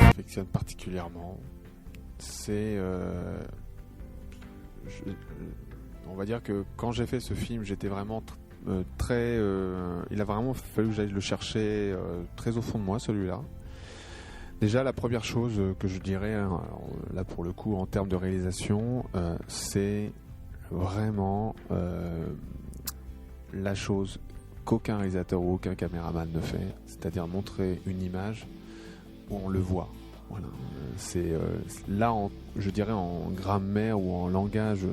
Affectionne particulièrement, c'est on va dire que quand j'ai fait ce film, j'étais vraiment très il a vraiment fallu que j'aille le chercher très au fond de moi, celui-là. Déjà, la première chose que je dirais, hein, là pour le coup en termes de réalisation, c'est vraiment la chose qu'aucun réalisateur ou aucun caméraman ne fait, c'est-à-dire montrer une image où on le voit. Voilà. C'est là, je dirais en grammaire ou en langage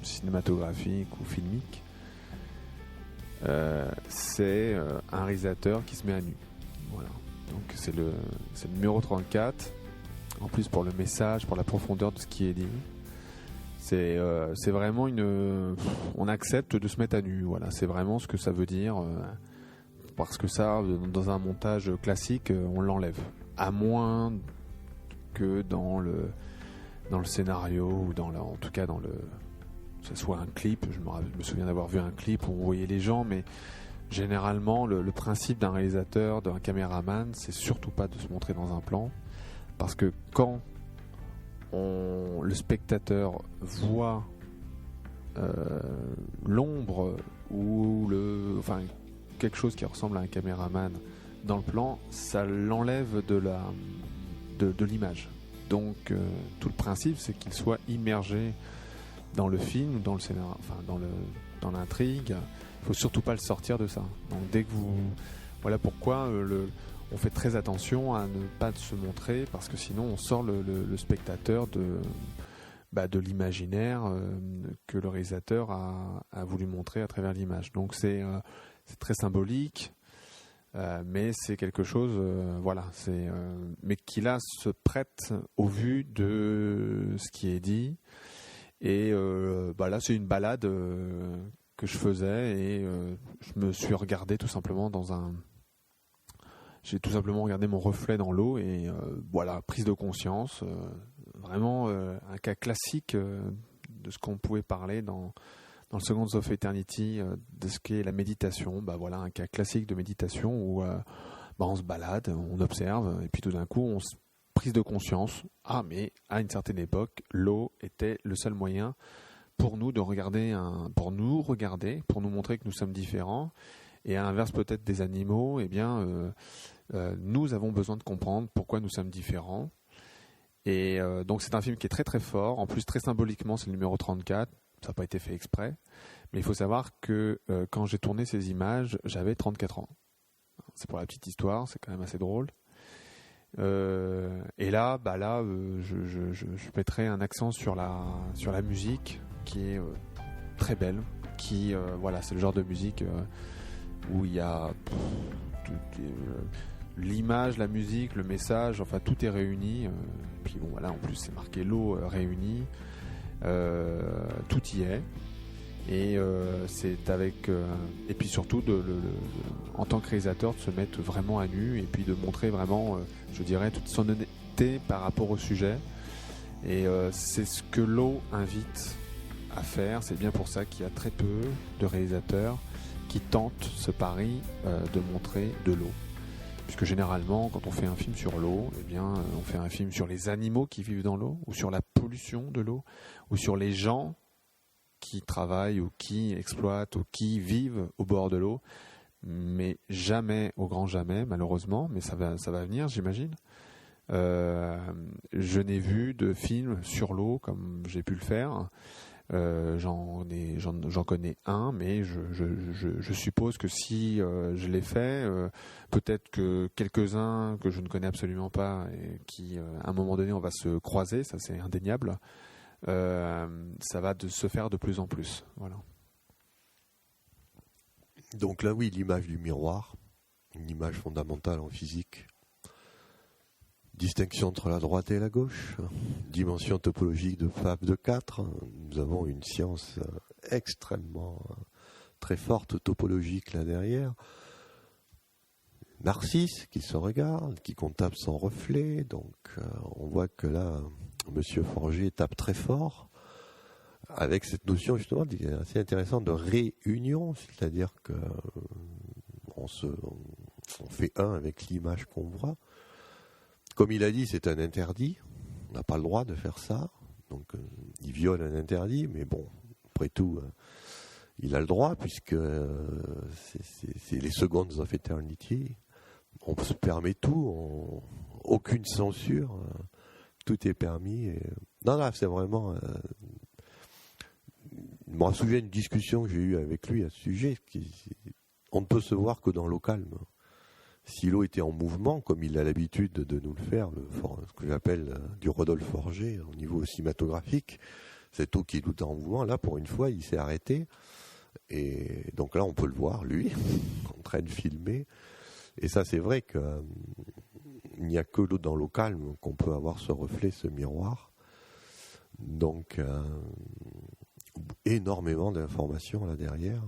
cinématographique ou filmique, c'est un réalisateur qui se met à nu. Voilà. Donc c'est le numéro 34. En plus pour le message, pour la profondeur de ce qui est dit. C'est vraiment on accepte de se mettre à nu. Voilà. C'est vraiment ce que ça veut dire. Parce que ça, dans un montage classique, on l'enlève. À moins que dans le scénario ou en tout cas que ce soit un clip. Je me souviens d'avoir vu un clip où on voyait les gens, mais généralement le principe d'un réalisateur, d'un caméraman, c'est surtout pas de se montrer dans un plan, parce que quand le spectateur voit l'ombre ou quelque chose qui ressemble à un caméraman dans le plan, ça l'enlève de l'image. Donc tout le principe, c'est qu'il soit immergé dans le film, dans le scénario, dans l'intrigue. Il faut surtout pas le sortir de ça. Donc dès que voilà pourquoi on fait très attention à ne pas se montrer, parce que sinon on sort le spectateur de l'imaginaire que le réalisateur a voulu montrer à travers l'image. Donc c'est très symbolique. Mais c'est quelque chose, mais qui là se prête au vu de ce qui est dit. Et là, c'est une balade que je faisais et je me suis regardé tout simplement j'ai tout simplement regardé mon reflet dans l'eau et prise de conscience, vraiment un cas classique de ce qu'on pouvait parler dans le Seconds of Eternity, de ce qu'est la méditation. Un cas classique de méditation où on se balade, on observe, et puis tout d'un coup, prise de conscience. Ah, mais à une certaine époque, l'eau était le seul moyen pour nous de regarder, pour nous montrer que nous sommes différents. Et à l'inverse peut-être des animaux, nous avons besoin de comprendre pourquoi nous sommes différents. Et donc c'est un film qui est très très fort. En plus, très symboliquement, c'est le numéro 34. Ça n'a pas été fait exprès, mais il faut savoir que quand j'ai tourné ces images, j'avais 34 ans. C'est pour la petite histoire, c'est quand même assez drôle. Et là, je mettrai un accent sur la musique qui est très belle, c'est le genre de musique où il y a l'image, la musique, le message, enfin tout est réuni. Puis en plus c'est marqué l'eau réunie. Tout y est et c'est avec et puis surtout en tant que réalisateur de se mettre vraiment à nu et puis de montrer vraiment je dirais toute son honnêteté par rapport au sujet et c'est ce que l'eau invite à faire. C'est bien pour ça qu'il y a très peu de réalisateurs qui tentent ce pari de montrer de l'eau, puisque généralement quand on fait un film sur l'eau, on fait un film sur les animaux qui vivent dans l'eau ou sur la pollution de l'eau ou sur les gens qui travaillent ou qui exploitent ou qui vivent au bord de l'eau, mais jamais, au grand jamais malheureusement, mais ça va venir j'imagine. Je n'ai vu de film sur l'eau comme j'ai pu le faire. J'en connais un, mais je suppose que si je l'ai fait, peut-être que quelques-uns que je ne connais absolument pas et qui, à un moment donné, on va se croiser, ça c'est indéniable, ça va se faire de plus en plus. Voilà. Donc là, oui, l'image du miroir, une image fondamentale en physique. Distinction entre la droite et la gauche, dimension topologique de Fab de 4. Nous avons une science extrêmement très forte topologique là derrière. Narcisse qui se regarde, qui contemple son reflet. Donc on voit que là, Monsieur Forger tape très fort avec cette notion justement assez intéressante de réunion, c'est-à-dire que on fait un avec l'image qu'on voit. Comme il a dit, c'est un interdit. On n'a pas le droit de faire ça. Donc il viole un interdit, mais bon, après tout, il a le droit puisque c'est les seconds of eternity. On se permet tout, aucune censure, tout est permis. Non, c'est vraiment... je me souviens d'une discussion que j'ai eue avec lui à ce sujet. On ne peut se voir que dans l'eau calme. Si l'eau était en mouvement, comme il a l'habitude de nous le faire, ce que j'appelle du Rodolphe Forger au niveau cinématographique, cette eau qui est tout en mouvement, là, pour une fois, il s'est arrêté. Et donc là, on peut le voir, lui, en train de filmer. Et ça, c'est vrai qu'il n'y a que dans l'eau calme qu'on peut avoir ce reflet, ce miroir. Donc, énormément d'informations là derrière.